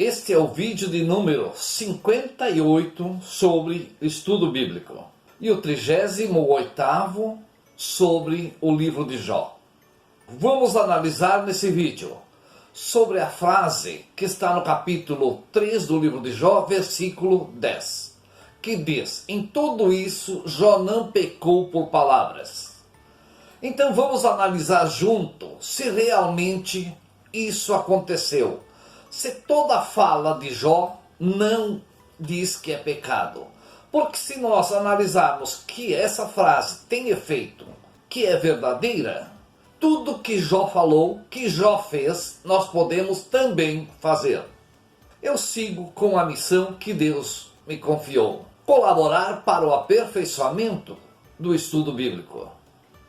Este é o vídeo de número 58 sobre estudo bíblico e o 38º sobre o livro de Jó. Vamos analisar nesse vídeo sobre a frase que está no capítulo 3 do livro de Jó, versículo 10, que diz: em tudo isso Jó não pecou por palavras. Então vamos analisar junto se realmente isso aconteceu. Se toda a fala de Jó não diz que é pecado. Porque se nós analisarmos que essa frase tem efeito, que é verdadeira, tudo que Jó falou, que Jó fez, nós podemos também fazer. Eu sigo com a missão que Deus me confiou: colaborar para o aperfeiçoamento do estudo bíblico.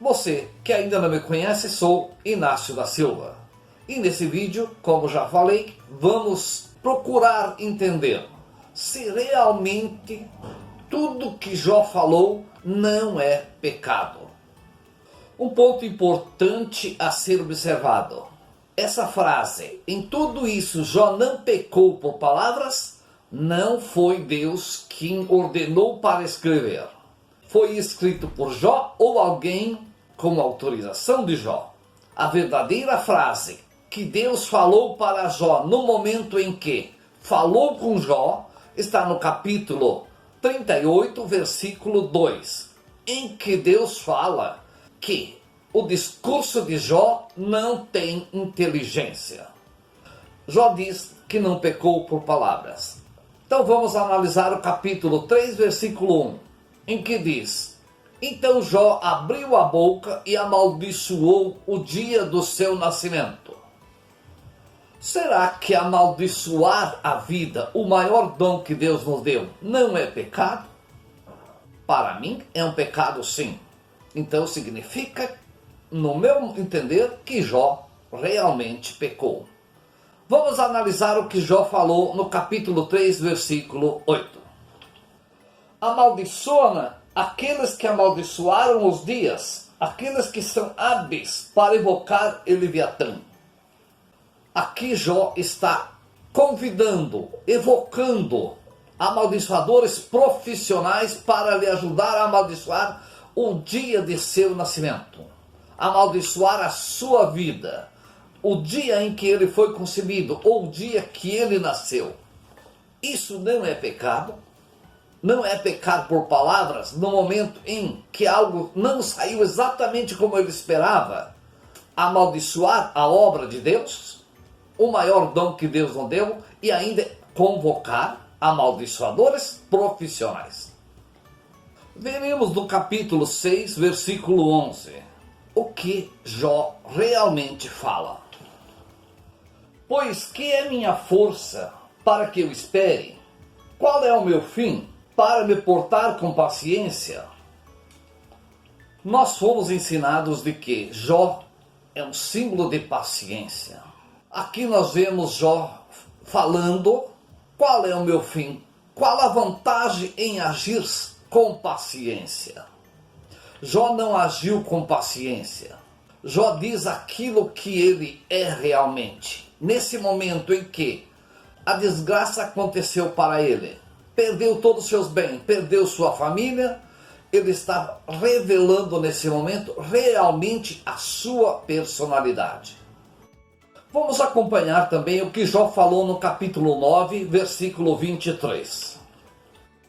Você que ainda não me conhece, sou Inácio da Silva. E nesse vídeo, como já falei, vamos procurar entender se realmente tudo que Jó falou não é pecado. Um ponto importante a ser observado: essa frase, em tudo isso Jó não pecou por palavras, não foi Deus quem ordenou para escrever. Foi escrito por Jó ou alguém com autorização de Jó. A verdadeira frase que Deus falou para Jó no momento em que falou com Jó está no capítulo 38, versículo 2, em que Deus fala que o discurso de Jó não tem inteligência. Jó diz que não pecou por palavras. Então vamos analisar o capítulo 3, versículo 1, em que diz: então Jó abriu a boca e amaldiçoou o dia do seu nascimento. Será que amaldiçoar a vida, o maior dom que Deus nos deu, não é pecado? Para mim é um pecado, sim. Então significa, no meu entender, que Jó realmente pecou. Vamos analisar o que Jó falou no capítulo 3, versículo 8. Amaldiçoa aqueles que amaldiçoaram os dias, aqueles que são hábeis para evocar Leviatã. Aqui Jó está convidando, evocando amaldiçoadores profissionais para lhe ajudar a amaldiçoar o dia de seu nascimento, amaldiçoar a sua vida, o dia em que ele foi concebido ou o dia que ele nasceu. Isso não é pecado? Não é pecar por palavras no momento em que algo não saiu exatamente como ele esperava? Amaldiçoar a obra de Deus, o maior dom que Deus nos deu, e ainda convocar amaldiçoadores profissionais. Veremos no capítulo 6, versículo 11, o que Jó realmente fala. Pois que é minha força para que eu espere? Qual é o meu fim para me portar com paciência? Nós fomos ensinados de que Jó é um símbolo de paciência. Aqui nós vemos Jó falando: qual é o meu fim? Qual a vantagem em agir com paciência? Jó não agiu com paciência. Jó diz aquilo que ele é realmente. Nesse momento em que a desgraça aconteceu para ele, perdeu todos os seus bens, perdeu sua família, ele está revelando nesse momento realmente a sua personalidade. Vamos acompanhar também o que Jó falou no capítulo 9, versículo 23.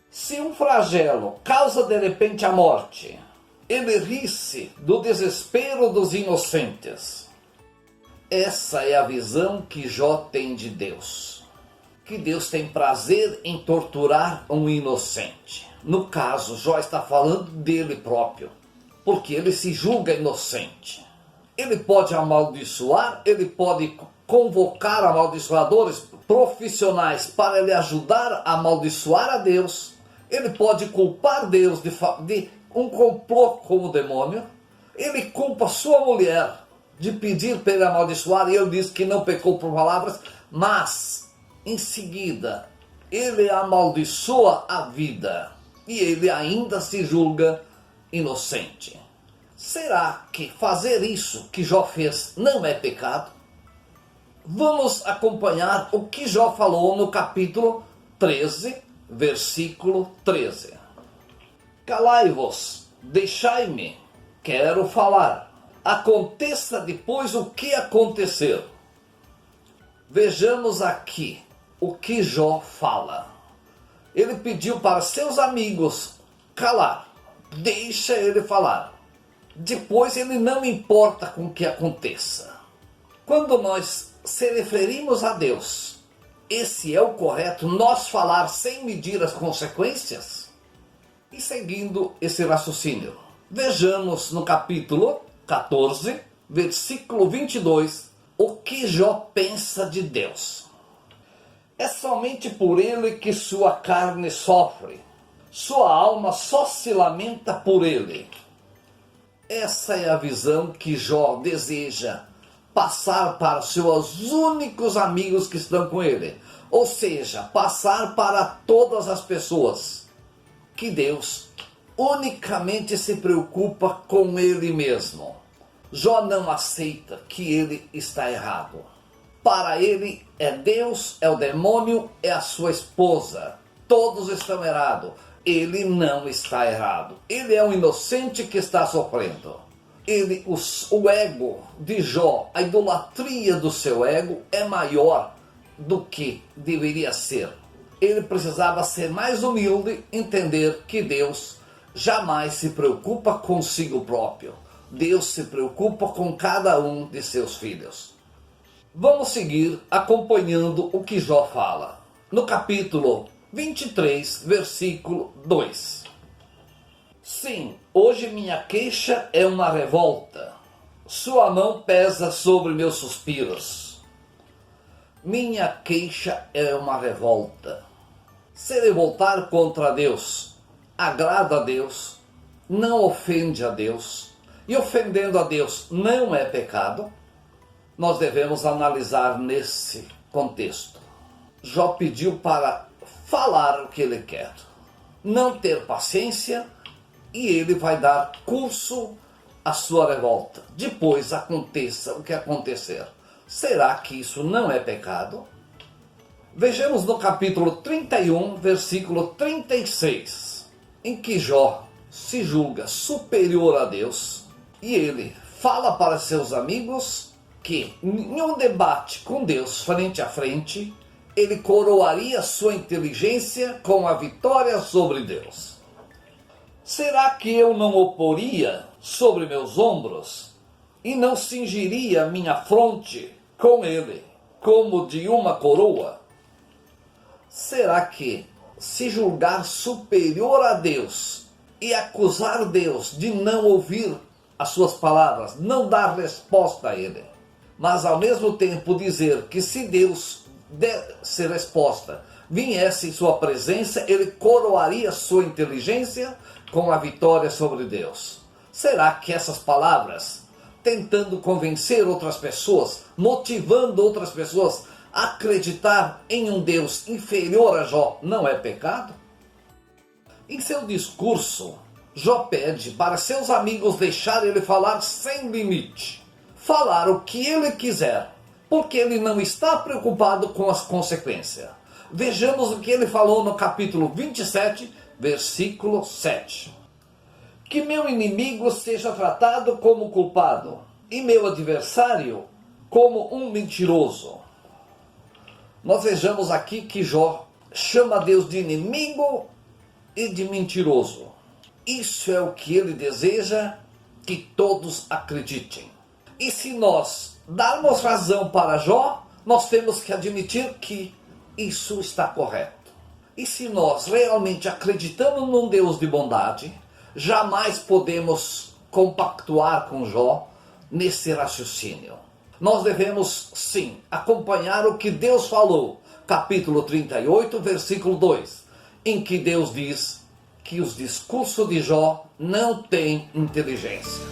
Se um flagelo causa de repente a morte, ele ri-se do desespero dos inocentes. Essa é a visão que Jó tem de Deus. Que Deus tem prazer em torturar um inocente. No caso, Jó está falando dele próprio, porque ele se julga inocente. Ele pode amaldiçoar, ele pode convocar amaldiçoadores profissionais para lhe ajudar a amaldiçoar a Deus. Ele pode culpar Deus de um complô como demônio. Ele culpa sua mulher de pedir para ele amaldiçoar, e ele diz que não pecou por palavras, mas em seguida ele amaldiçoa a vida e ele ainda se julga inocente. Será que fazer isso que Jó fez não é pecado? Vamos acompanhar o que Jó falou no capítulo 13, versículo 13. Calai-vos, deixai-me, quero falar. Aconteça depois o que acontecer. Vejamos aqui o que Jó fala. Ele pediu para seus amigos calar, deixa ele falar. Depois ele não importa com o que aconteça. Quando nós se referimos a Deus, esse é o correto, nós falar sem medir as consequências? E seguindo esse raciocínio, vejamos no capítulo 14, versículo 22, o que Jó pensa de Deus. É somente por ele que sua carne sofre, sua alma só se lamenta por ele. Essa é a visão que Jó deseja passar para seus únicos amigos que estão com ele. Ou seja, passar para todas as pessoas que Deus unicamente se preocupa com ele mesmo. Jó não aceita que ele está errado. Para ele é Deus, é o demônio, é a sua esposa. Todos estão errados. Ele não está errado. Ele é um inocente que está sofrendo. O ego de Jó, a idolatria do seu ego é maior do que deveria ser. Ele precisava ser mais humilde, entender que Deus jamais se preocupa consigo próprio. Deus se preocupa com cada um de seus filhos. Vamos seguir acompanhando o que Jó fala. No capítulo 23, versículo 2. Sim, hoje minha queixa é uma revolta. Sua mão pesa sobre meus suspiros. Minha queixa é uma revolta. Se revoltar contra Deus agrada a Deus, não ofende a Deus, e ofendendo a Deus não é pecado, nós devemos analisar nesse contexto. Jó pediu para falar o que ele quer, não ter paciência, e ele vai dar curso à sua revolta. Depois aconteça o que acontecer. Será que isso não é pecado? Vejamos no capítulo 31, versículo 36, em que Jó se julga superior a Deus, e ele fala para seus amigos que em um debate com Deus frente a frente, ele coroaria sua inteligência com a vitória sobre Deus. Será que eu não oporia sobre meus ombros e não cingiria minha fronte com ele, como de uma coroa? Será que se julgar superior a Deus e acusar Deus de não ouvir as suas palavras, não dar resposta a ele, mas ao mesmo tempo dizer que se Deus desse resposta, viesse em sua presença, ele coroaria sua inteligência com a vitória sobre Deus? Será que essas palavras, tentando convencer outras pessoas, motivando outras pessoas a acreditar em um Deus inferior a Jó, não é pecado? Em seu discurso, Jó pede para seus amigos deixarem ele falar sem limite, falar o que ele quiser, porque ele não está preocupado com as consequências. Vejamos o que ele falou no capítulo 27, versículo 7. Que meu inimigo seja tratado como culpado, e meu adversário como um mentiroso. Nós vejamos aqui que Jó chama Deus de inimigo e de mentiroso. Isso é o que ele deseja que todos acreditem. E se nós darmos razão para Jó, nós temos que admitir que isso está correto. E se nós realmente acreditamos num Deus de bondade, jamais podemos compactuar com Jó nesse raciocínio. Nós devemos, sim, acompanhar o que Deus falou, capítulo 38, versículo 2, em que Deus diz que os discursos de Jó não têm inteligência.